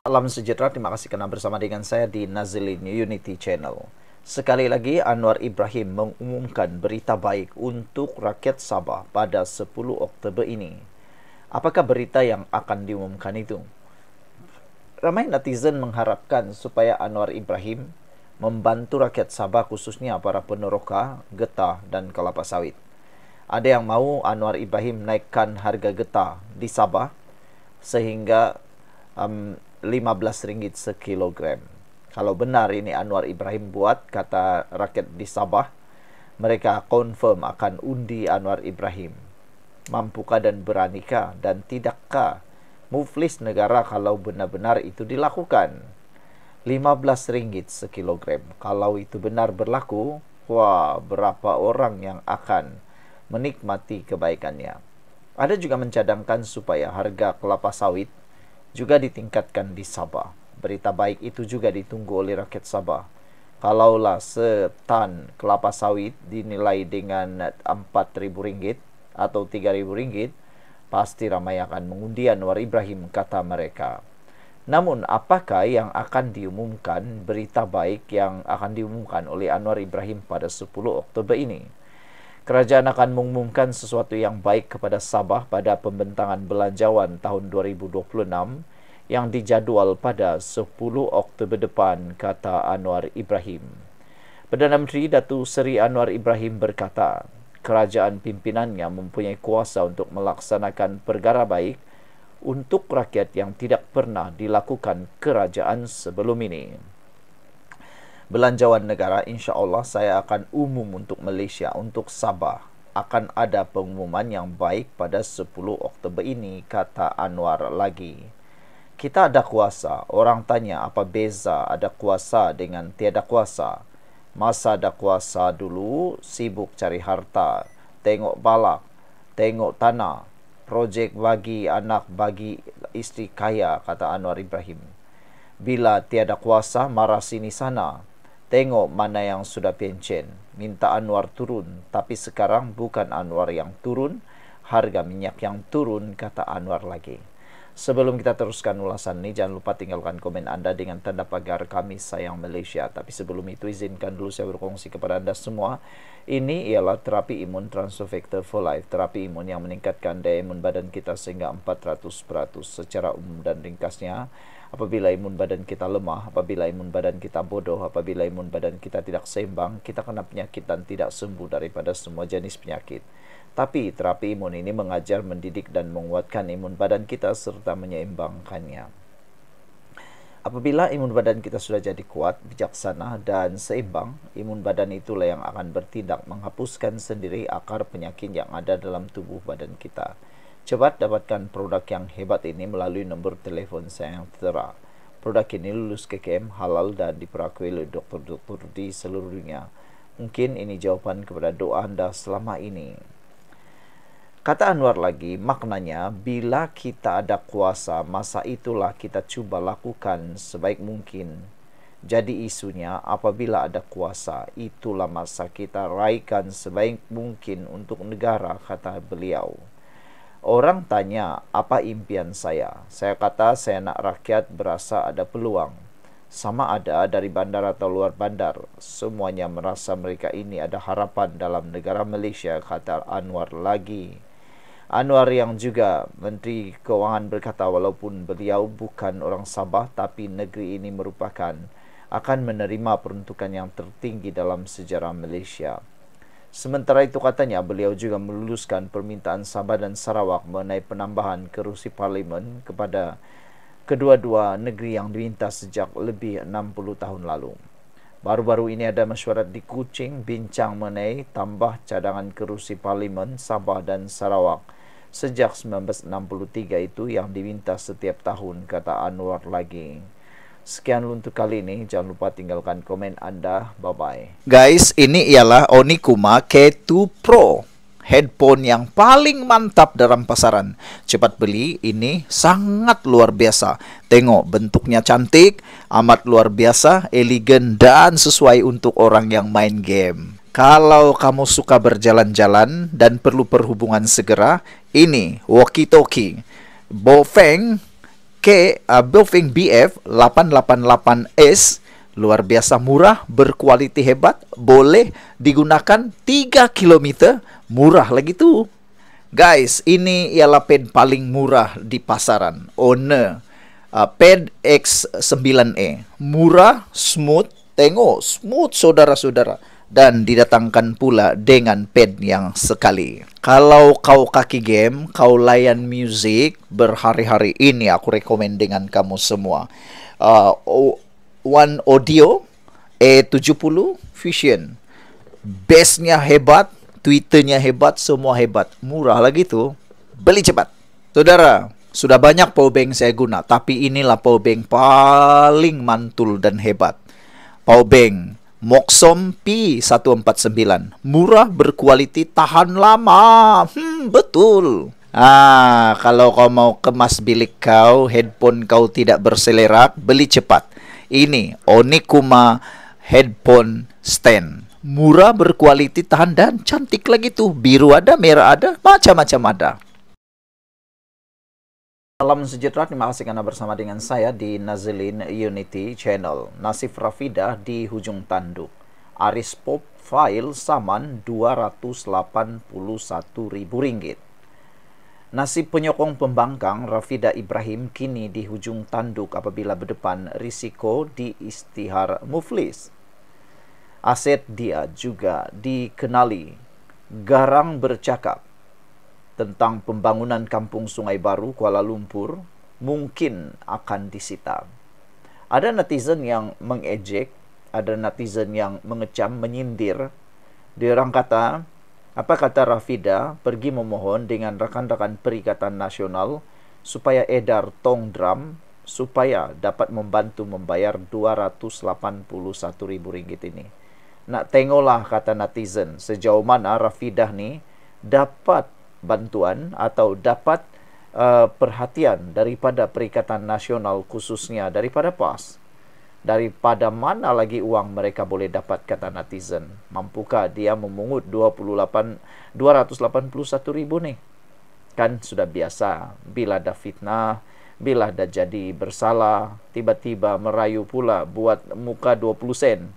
Salam sejahtera, terima kasih karena bersama dengan saya di Nazilin Unity Channel. Sekali lagi, Anwar Ibrahim mengumumkan berita baik untuk rakyat Sabah pada 10 Oktober ini. Apakah berita yang akan diumumkan itu? Ramai netizen mengharapkan supaya Anwar Ibrahim membantu rakyat Sabah, khususnya para peneroka, getah, dan kelapa sawit. Ada yang mau Anwar Ibrahim naikkan harga getah di Sabah sehingga RM15 sekilogram. Kalau benar ini Anwar Ibrahim buat, kata rakyat di Sabah, mereka confirm akan undi Anwar Ibrahim. Mampukah dan beranikah dan tidakkah muflis negara kalau benar-benar itu dilakukan? RM15 sekilogram. Kalau itu benar berlaku, wah, berapa orang yang akan menikmati kebaikannya. Ada juga mencadangkan supaya harga kelapa sawit juga ditingkatkan di Sabah. Berita baik itu juga ditunggu oleh rakyat Sabah. Kalaulah setan kelapa sawit dinilai dengan RM4.000 atau RM3.000, pasti ramai akan mengundi Anwar Ibrahim, kata mereka. Namun, apakah yang akan diumumkan, berita baik yang akan diumumkan oleh Anwar Ibrahim pada 10 Oktober ini? Kerajaan akan mengumumkan sesuatu yang baik kepada Sabah pada pembentangan belanjawan tahun 2026 yang dijadwal pada 10 Oktober depan, kata Anwar Ibrahim. Perdana Menteri Datuk Seri Anwar Ibrahim berkata, kerajaan pimpinannya mempunyai kuasa untuk melaksanakan perkara baik untuk rakyat yang tidak pernah dilakukan kerajaan sebelum ini. Belanjawan negara, insya Allah saya akan umum untuk Malaysia, untuk Sabah. Akan ada pengumuman yang baik pada 10 Oktober ini, kata Anwar lagi. Kita ada kuasa. Orang tanya apa beza ada kuasa dengan tiada kuasa. Masa ada kuasa dulu, sibuk cari harta, tengok balak, tengok tanah, projek bagi anak, bagi isteri kaya, kata Anwar Ibrahim. Bila tiada kuasa, marah sini sana. Tengok mana yang sudah pencen, minta Anwar turun. Tapi sekarang bukan Anwar yang turun, harga minyak yang turun, kata Anwar lagi. Sebelum kita teruskan ulasan ini, jangan lupa tinggalkan komen Anda dengan tanda pagar Kami Sayang Malaysia. Tapi sebelum itu, izinkan dulu saya berkongsi kepada Anda semua. Ini ialah terapi imun Transfer Factor for Life. Terapi imun yang meningkatkan daya imun badan kita sehingga 400%. Secara umum dan ringkasnya, apabila imun badan kita lemah, apabila imun badan kita bodoh, apabila imun badan kita tidak seimbang, kita kena penyakit dan tidak sembuh daripada semua jenis penyakit. Tapi terapi imun ini mengajar, mendidik dan menguatkan imun badan kita serta menyeimbangkannya. Apabila imun badan kita sudah jadi kuat, bijaksana dan seimbang, imun badan itulah yang akan bertindak menghapuskan sendiri akar penyakit yang ada dalam tubuh badan kita. Cepat dapatkan produk yang hebat ini melalui nombor telefon saya yang tertera. Produk ini lulus KKM, halal dan diperakui oleh dokter-dokter di seluruh dunia. Mungkin ini jawaban kepada doa Anda selama ini. Kata Anwar lagi, maknanya bila kita ada kuasa, masa itulah kita cuba lakukan sebaik mungkin. Jadi isunya, apabila ada kuasa, itulah masa kita raikan sebaik mungkin untuk negara, kata beliau. Orang tanya, apa impian saya? Saya kata, saya nak rakyat berasa ada peluang. Sama ada dari bandar atau luar bandar. Semuanya merasa mereka ini ada harapan dalam negara Malaysia, kata Anwar lagi. Anwar yang juga Menteri Keuangan berkata, walaupun beliau bukan orang Sabah, tapi negeri ini merupakan akan menerima peruntukan yang tertinggi dalam sejarah Malaysia. Sementara itu katanya, beliau juga meluluskan permintaan Sabah dan Sarawak mengenai penambahan kerusi parlimen kepada kedua-dua negeri yang diminta sejak lebih 60 tahun lalu. Baru-baru ini ada mesyuarat di Kuching bincang mengenai tambah cadangan kerusi parlimen Sabah dan Sarawak sejak 1963 itu yang diminta setiap tahun, kata Anwar lagi. Sekian untuk kali ini. Jangan lupa tinggalkan komen Anda. Bye-bye. Guys, ini ialah Onikuma K2 Pro. Headphone yang paling mantap dalam pasaran. Cepat beli, ini sangat luar biasa. Tengok, bentuknya cantik, amat luar biasa, elegan dan sesuai untuk orang yang main game. Kalau kamu suka berjalan-jalan dan perlu perhubungan segera, ini walkie-talkie Bofeng pakai Baofeng BF 888S, luar biasa murah, berkualiti hebat, boleh digunakan 3 km, murah lagi tuh. Guys, ini ialah pad paling murah di pasaran. Owner pad X9E, murah, smooth. Tengok, smooth saudara-saudara. Dan didatangkan pula dengan pad yang sekali. Kalau kau kaki game, kau layan music berhari-hari ini, aku rekomen dengan kamu semua. One Audio A70 Fusion. Bassnya hebat, Twitternya hebat, semua hebat. Murah lagi tuh. Beli cepat. Saudara, sudah banyak powerbank saya guna, tapi inilah powerbank paling mantul dan hebat. Powerbank Moxom P149. Murah, berkualiti, tahan lama. Betul. Kalau kau mau kemas bilik kau, headphone kau tidak berselerak, beli cepat. Ini Onikuma headphone stand. Murah, berkualiti, tahan, dan cantik lagi tuh. Biru ada, merah ada, macam-macam ada. Salam sejahtera, terima kasih karena bersama dengan saya di Nazilin Unity Channel. Nasib Rafidah di hujung tanduk. Aris Pop file saman Rp281.000. Nasib penyokong pembangkang Rafidah Ibrahim kini di hujung tanduk apabila berdepan risiko di istihar muflis. Aset dia juga dikenali garang bercakap tentang pembangunan kampung Sungai Baru Kuala Lumpur mungkin akan disita. Ada netizen yang mengejek, ada netizen yang mengecam, menyindir. Diorang kata, apa kata Rafidah pergi memohon dengan rakan-rakan Perikatan Nasional supaya edar tong drum supaya dapat membantu membayar Rp281.000 ini. Nak tengoklah, kata netizen, sejauh mana Rafidah ni dapat bantuan atau dapat perhatian daripada Perikatan Nasional, khususnya daripada PAS. Daripada mana lagi uang mereka boleh dapat, kata netizen. Mampukah dia memungut Rp281.000 nih? Kan sudah biasa, bila ada fitnah, bila ada jadi bersalah, tiba-tiba merayu pula buat muka 20 sen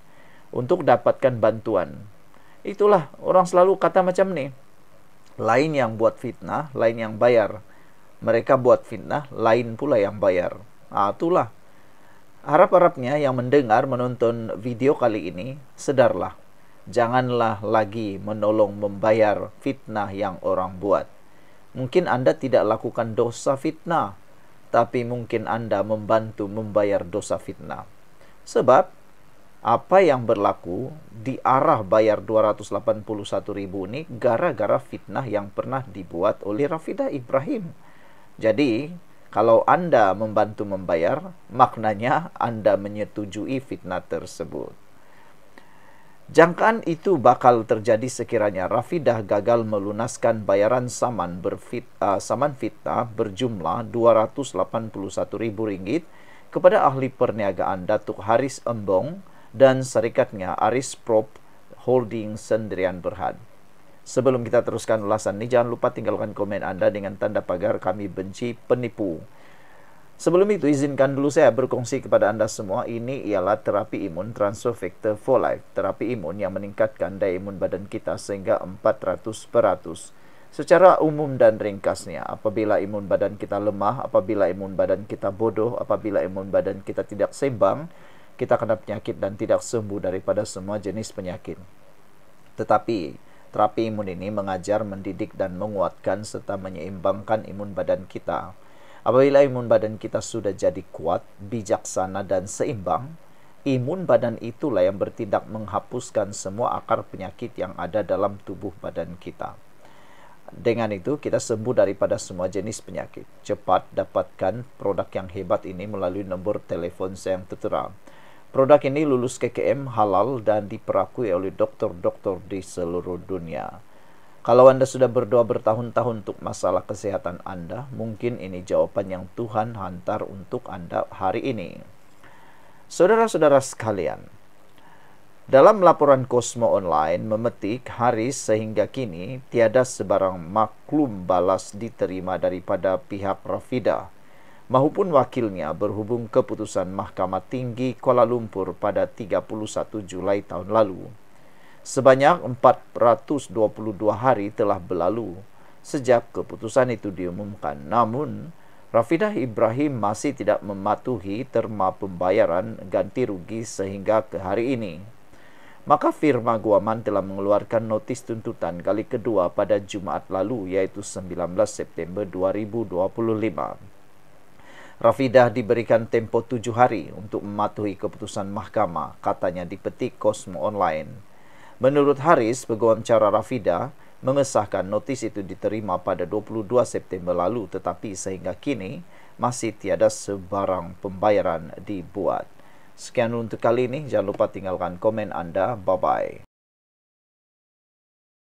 untuk dapatkan bantuan. Itulah, orang selalu kata macam ni. Lain yang buat fitnah, lain yang bayar. Mereka buat fitnah, lain pula yang bayar. Itulah. Harap-harapnya yang mendengar, menonton video kali ini, sedarlah. Janganlah lagi menolong membayar fitnah yang orang buat. Mungkin Anda tidak lakukan dosa fitnah, tapi mungkin Anda membantu membayar dosa fitnah. Sebab apa yang berlaku di arah bayar Rp281.000 ini gara-gara fitnah yang pernah dibuat oleh Rafidah Ibrahim. Jadi, kalau Anda membantu membayar, maknanya Anda menyetujui fitnah tersebut. Jangkaan itu bakal terjadi sekiranya Rafidah gagal melunaskan bayaran saman fitnah berjumlah Rp281.000 kepada ahli perniagaan Datuk Haris Embong dan syarikatnya Aris Prop Holding Sendirian Berhad. Sebelum kita teruskan ulasan ini, jangan lupa tinggalkan komen Anda dengan tanda pagar kami benci penipu. Sebelum itu, izinkan dulu saya berkongsi kepada Anda semua, ini ialah terapi imun Transfer Factor for Life. Terapi imun yang meningkatkan daya imun badan kita sehingga 400%. Secara umum dan ringkasnya, apabila imun badan kita lemah, apabila imun badan kita bodoh, apabila imun badan kita tidak seimbang, kita kena penyakit dan tidak sembuh daripada semua jenis penyakit. Tetapi terapi imun ini mengajar, mendidik dan menguatkan serta menyeimbangkan imun badan kita. Apabila imun badan kita sudah jadi kuat, bijaksana dan seimbang, imun badan itulah yang bertindak menghapuskan semua akar penyakit yang ada dalam tubuh badan kita. Dengan itu, kita sembuh daripada semua jenis penyakit. Cepat dapatkan produk yang hebat ini melalui nombor telefon saya yang tertera. Produk ini lulus KKM, halal dan diperakui oleh doktor-doktor di seluruh dunia. Kalau Anda sudah berdoa bertahun-tahun untuk masalah kesehatan Anda, mungkin ini jawaban yang Tuhan hantar untuk Anda hari ini. Saudara-saudara sekalian, dalam laporan Cosmo Online memetik Haris sehingga kini tiada sebarang maklum balas diterima daripada pihak Rafidah. maupun wakilnya berhubung keputusan Mahkamah Tinggi Kuala Lumpur pada 31 Julai tahun lalu. Sebanyak 422 hari telah berlalu sejak keputusan itu diumumkan. Namun, Rafidah Ibrahim masih tidak mematuhi terma pembayaran ganti rugi sehingga ke hari ini. Maka firma Guaman telah mengeluarkan notis tuntutan kali kedua pada Jumaat lalu, yaitu 19 September 2025. Rafidah diberikan tempoh 7 hari untuk mematuhi keputusan mahkamah, katanya dipetik Cosmo Online. Menurut Haris, peguamcara Rafidah mengesahkan notis itu diterima pada 22 September lalu, tetapi sehingga kini masih tiada sebarang pembayaran dibuat. Sekian untuk kali ini, jangan lupa tinggalkan komen anda. Bye-bye.